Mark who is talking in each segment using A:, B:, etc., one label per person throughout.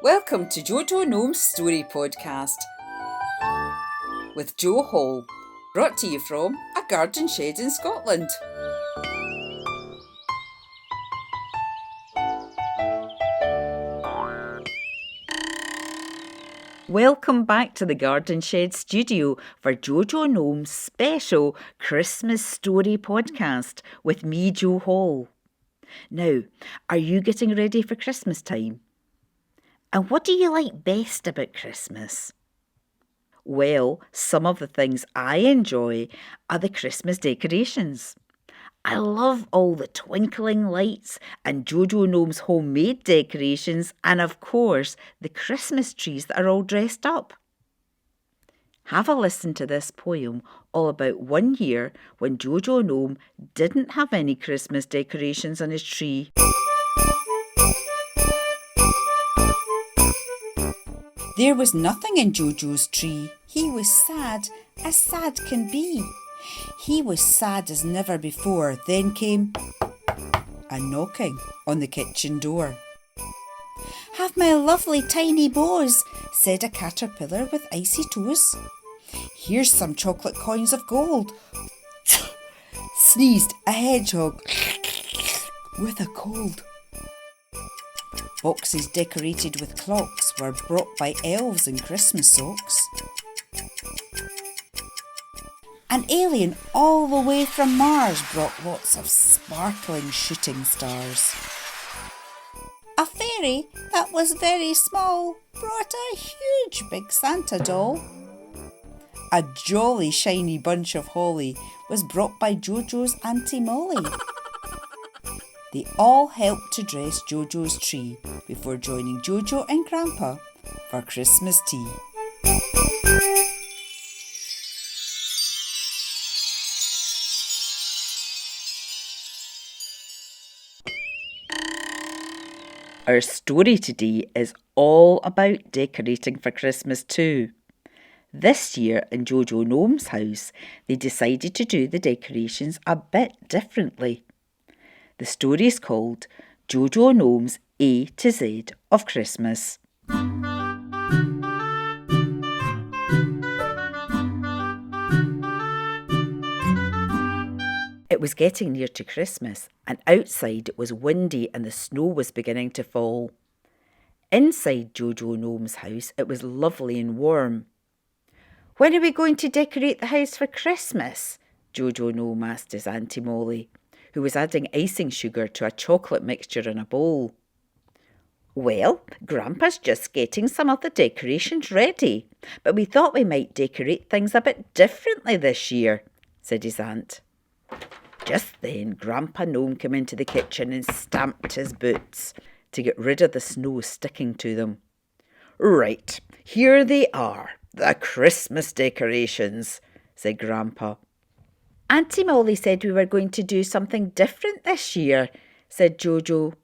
A: Welcome to JoJo Gnome's Story Podcast with Jo Hall, brought to you from a garden shed in Scotland.
B: Welcome back to the Garden Shed studio for JoJo Gnome's special Christmas Story Podcast with me, Jo Hall. Now, are you getting ready for Christmas time? And what do you like best about Christmas? Well, some of the things I enjoy are the Christmas decorations. I love all the twinkling lights and JoJo Gnome's homemade decorations and, of course, the Christmas trees that are all dressed up. Have a listen to this poem all about one year when JoJo Gnome didn't have any Christmas decorations on his tree.
A: There was nothing in Jojo's tree. He was sad as sad can be. He was sad as never before. Then came a knocking on the kitchen door. "Have my lovely tiny bows," said a caterpillar with icy toes. "Here's some chocolate coins of gold," sneezed a hedgehog with a cold. Boxes decorated with clocks were brought by elves in Christmas socks. An alien all the way from Mars brought lots of sparkling shooting stars. A fairy that was very small brought a huge big Santa doll. A jolly shiny bunch of holly was brought by Jojo's Auntie Molly. They all helped to dress Jojo's tree before joining Jojo and Grandpa for Christmas tea.
B: Our story today is all about decorating for Christmas too. This year in JoJo Gnome's house, they decided to do the decorations a bit differently. The story is called JoJo Gnome's A to Z of Christmas. It was getting near to Christmas, and outside it was windy and the snow was beginning to fall. Inside JoJo Gnome's house it was lovely and warm. "When are we going to decorate the house for Christmas?" JoJo Gnome asked his Auntie Molly, who was adding icing sugar to a chocolate mixture in a bowl. "Well, Grandpa's just getting some of the decorations ready, but we thought we might decorate things a bit differently this year," said his aunt. Just then, Grandpa Gnome came into the kitchen and stamped his boots to get rid of the snow sticking to them. "Right, here they are, the Christmas decorations," said Grandpa. "Auntie Molly said we were going to do something different this year," said Jojo.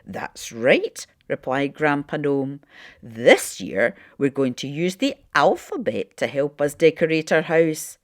B: "That's right," replied Grandpa Gnome. "This year we're going to use the alphabet to help us decorate our house."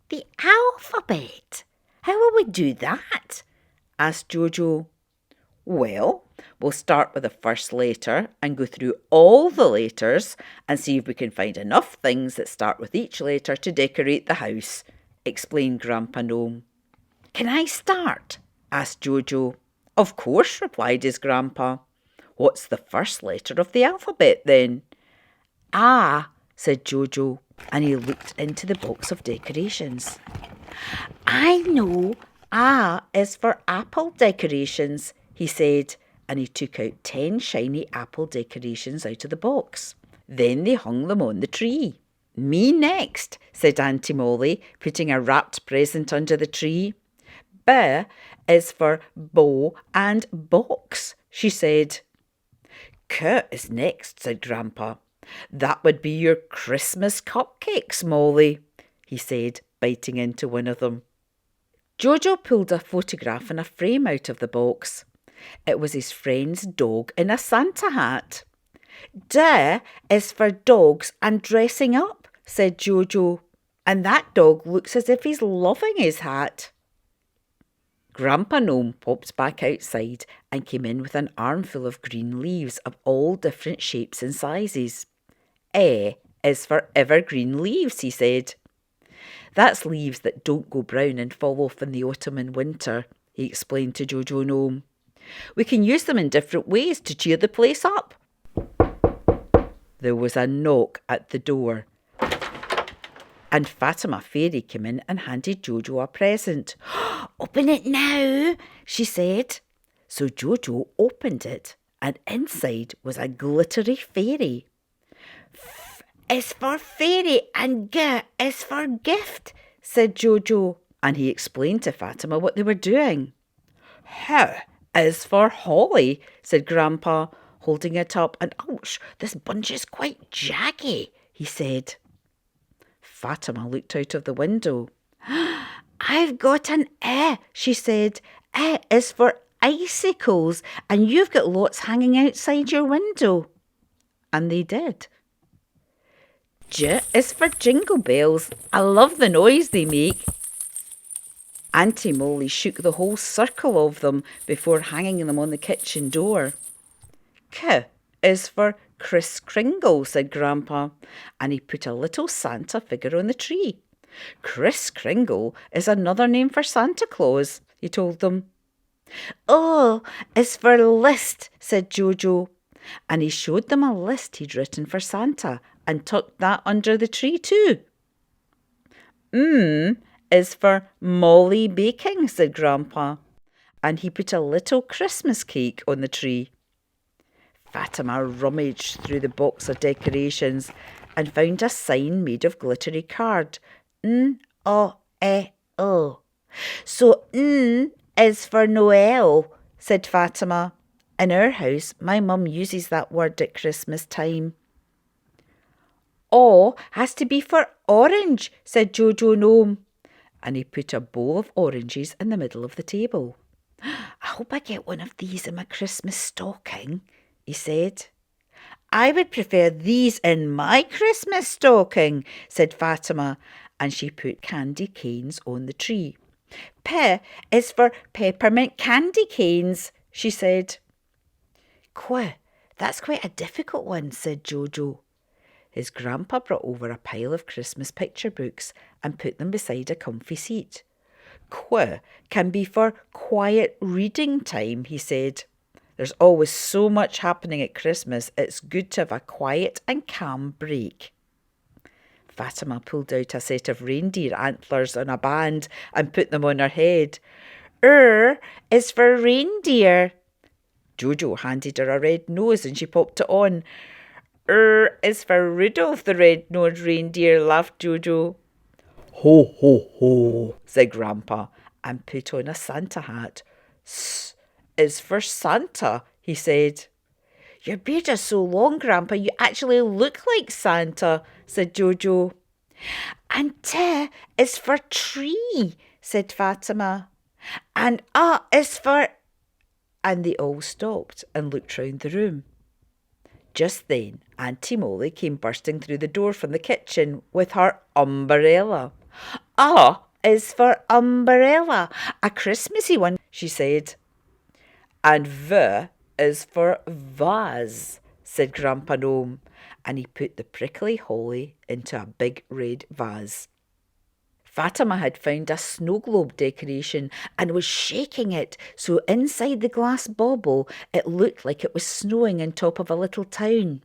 B: "The alphabet? How will we do that?" asked Jojo. "Well, we'll start with the first letter and go through all the letters and see if we can find enough things that start with each letter to decorate the house," explained Grandpa Gnome. "Can I start?" asked Jojo. "Of course," replied his grandpa. "What's the first letter of the alphabet then?" "Ah," said Jojo, and he looked into the box of decorations. "I know, A is for apple decorations," he said, and he took out 10 shiny apple decorations out of the box. Then they hung them on the tree. "Me next," said Auntie Molly, putting a wrapped present under the tree. "B is for bow and box," she said. "K is next," said Grandpa. "That would be your Christmas cupcakes, Molly," he said, biting into one of them. Jojo pulled a photograph and a frame out of the box. It was his friend's dog in a Santa hat. "D is for dogs and dressing up," said Jojo, "and that dog looks as if he's loving his hat." Grandpa Gnome popped back outside and came in with an armful of green leaves of all different shapes and sizes. E is for evergreen leaves, he said. That's leaves that don't go brown and fall off in the autumn and winter, he explained to JoJo Gnome. We can use them in different ways to cheer the place up. There was a knock at the door, and Fatima Fairy came in and handed Jojo a present. Open it now, she said. So Jojo opened it, and inside was a glittery fairy. F is for fairy and G is for gift, said Jojo, and he explained to Fatima what they were doing. H is for holly, said Grandpa, holding it up, and ouch, this bunch is quite jaggy, he said. Fatima looked out of the window. I've got an E, she said. E is for icicles, and you've got lots hanging outside your window. And they did. J is for jingle bells. I love the noise they make. Auntie Molly shook the whole circle of them before hanging them on the kitchen door. K is for Kris Kringle, said Grandpa, and he put a little Santa figure on the tree. Kris Kringle is another name for Santa Claus, he told them. O is for list, said Jojo, and he showed them a list he'd written for Santa and tucked that under the tree too. Is for Molly baking, said Grandpa, and he put a little Christmas cake on the tree. Fatima rummaged through the box of decorations and found a sign made of glittery card. N-O-E-O. So N is for Noel, said Fatima. In our house, my mum uses that word at Christmas time. O has to be for orange, said JoJo Gnome, and he put a bowl of oranges in the middle of the table. I hope I get one of these in my Christmas stocking, he said. I would prefer these in my Christmas stocking, said Fatima, and she put candy canes on the tree. P is for peppermint candy canes, she said. Qu, that's quite a difficult one, said Jojo. His grandpa brought over a pile of Christmas picture books and put them beside a comfy seat. Qu can be for quiet reading time, he said. There's always so much happening at Christmas, it's good to have a quiet and calm break. Fatima pulled out a set of reindeer antlers on a band and put them on her head. Is for reindeer. Jojo handed her a red nose and she popped it on. Is for Rudolph the red-nosed reindeer, laughed Jojo. Ho, ho, ho, said Grandpa, and put on a Santa hat. S is for Santa, he said. Your beard is so long, Grandpa, you actually look like Santa, said Jojo. And T is for tree, said Fatima. And A is for... And they all stopped and looked round the room. Just then, Auntie Molly came bursting through the door from the kitchen with her umbrella. A is for umbrella, a Christmassy one, she said. And V is for vase, said Grandpa Gnome, and he put the prickly holly into a big red vase. Fatima had found a snow globe decoration and was shaking it so inside the glass bauble it looked like it was snowing on top of a little town.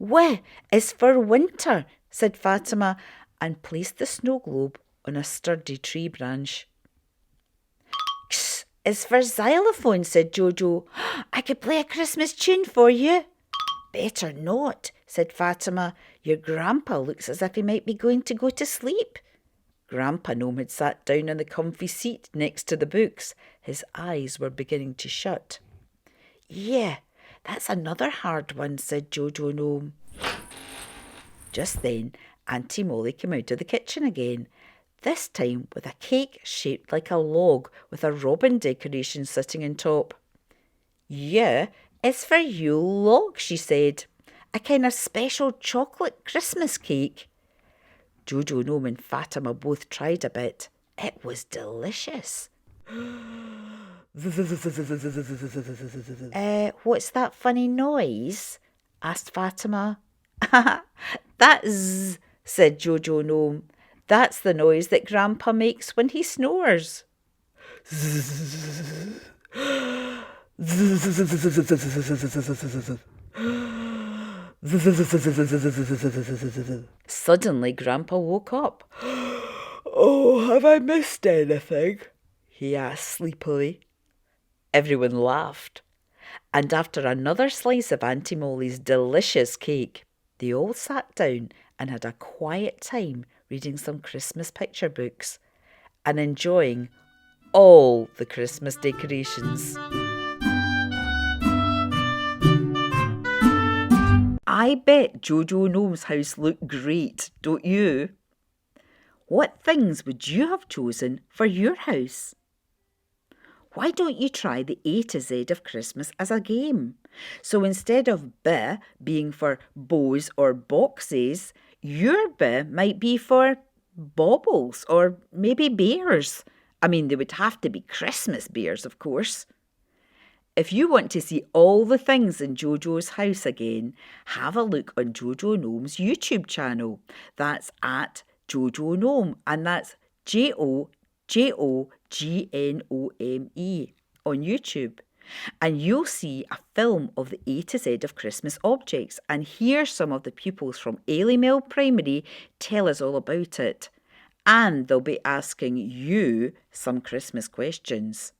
B: W is for winter, said Fatima, and placed the snow globe on a sturdy tree branch. X is for xylophone, said Jojo. I could play a Christmas tune for you. Better not, said Fatima. Your grandpa looks as if he might be going to go to sleep. Grandpa Gnome had sat down on the comfy seat next to the books. His eyes were beginning to shut. Yeah, that's another hard one, said JoJo Gnome. Just then, Auntie Molly came out of the kitchen again, this time with a cake shaped like a log with a robin decoration sitting on top. Yeah, it's for Yule log, she said. A kind of special chocolate Christmas cake. JoJo Gnome and Fatima both tried a bit. It was delicious. What's that funny noise? Asked Fatima. That's, said Jojo Gnome. That's the noise that Grandpa makes when he snores. Suddenly Grandpa woke up. Oh, have I missed anything? He asked sleepily. Everyone laughed, and after another slice of Auntie Molly's delicious cake, they all sat down and had a quiet time reading some Christmas picture books and enjoying all the Christmas decorations. I bet Jojo Gnome's house looked great, don't you? What things would you have chosen for your house? Why don't you try the A to Z of Christmas as a game? So instead of B being for bows or boxes, your B might be for baubles or maybe bears. I mean, they would have to be Christmas bears, of course. If you want to see all the things in Jojo's house again, have a look on Jojo Gnome's YouTube channel. That's at Jojo Gnome, and that's JoJoGnome on YouTube. And you'll see a film of the A to Z of Christmas objects and hear some of the pupils from Ailey Mill Primary tell us all about it. And they'll be asking you some Christmas questions.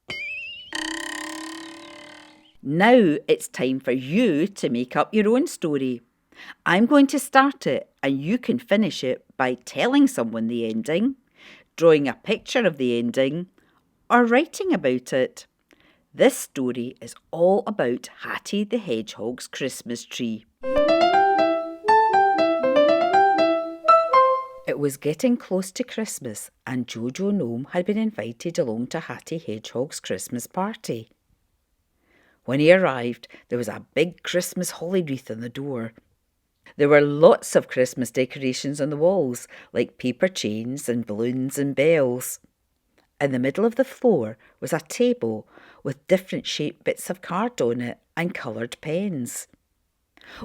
B: Now it's time for you to make up your own story. I'm going to start it and you can finish it by telling someone the ending, drawing a picture of the ending, or writing about it. This story is all about Hattie the Hedgehog's Christmas tree. It was getting close to Christmas and Jojo Gnome had been invited along to Hattie Hedgehog's Christmas party. When he arrived, there was a big Christmas holly wreath on the door. There were lots of Christmas decorations on the walls, like paper chains and balloons and bells. In the middle of the floor was a table with different shaped bits of card on it and coloured pens.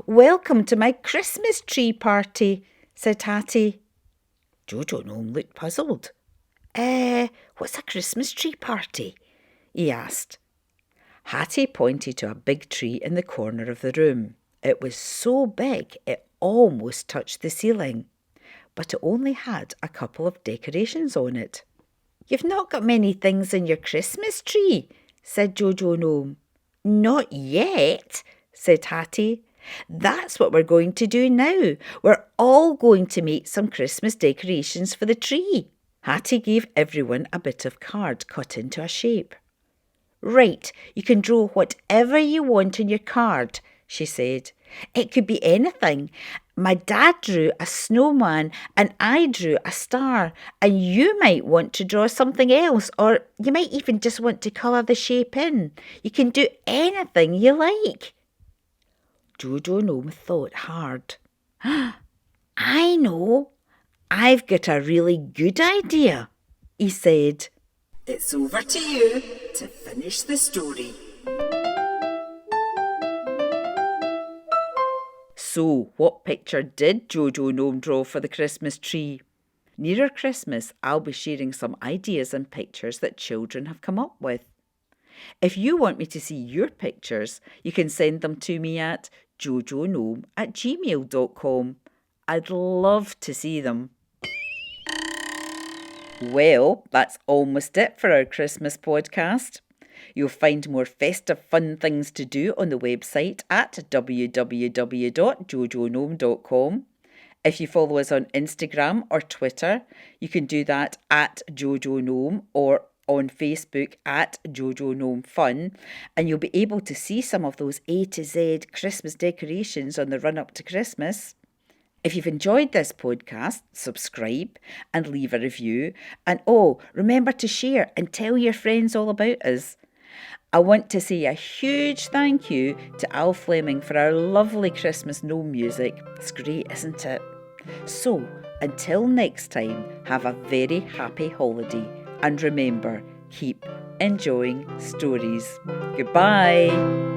B: "Welcome to my Christmas tree party," said Hattie. Jojo Gnome looked puzzled. What's a Christmas tree party?" he asked. Hattie pointed to a big tree in the corner of the room. It was so big it almost touched the ceiling, but it only had a couple of decorations on it. "You've not got many things in your Christmas tree," said Jojo Gnome. "Not yet," said Hattie. "That's what we're going to do now. We're all going to make some Christmas decorations for the tree." Hattie gave everyone a bit of card cut into a shape. "Right, you can draw whatever you want on your card," she said. "It could be anything. My dad drew a snowman and I drew a star, and you might want to draw something else, or you might even just want to colour the shape in. You can do anything you like." Jojo Gnome thought hard. "I know. I've got a really good idea," he said. "It's over to you to finish the story." So, what picture did Jojo Gnome draw for the Christmas tree? Nearer Christmas, I'll be sharing some ideas and pictures that children have come up with. If you want me to see your pictures, you can send them to me at jojognome@gmail.com. I'd love to see them. Well, that's almost it for our Christmas podcast. You'll find more festive fun things to do on the website at www.jojognome.com. If you follow us on Instagram or Twitter, you can do that at JoJo Gnome or on Facebook at JoJo Gnome Fun, and you'll be able to see some of those A to Z Christmas decorations on the run up to Christmas. If you've enjoyed this podcast, subscribe and leave a review. And remember to share and tell your friends all about us. I want to say a huge thank you to Al Fleming for our lovely Christmas gnome music. It's great, isn't it? So, until next time, have a very happy holiday. And remember, keep enjoying stories. Goodbye.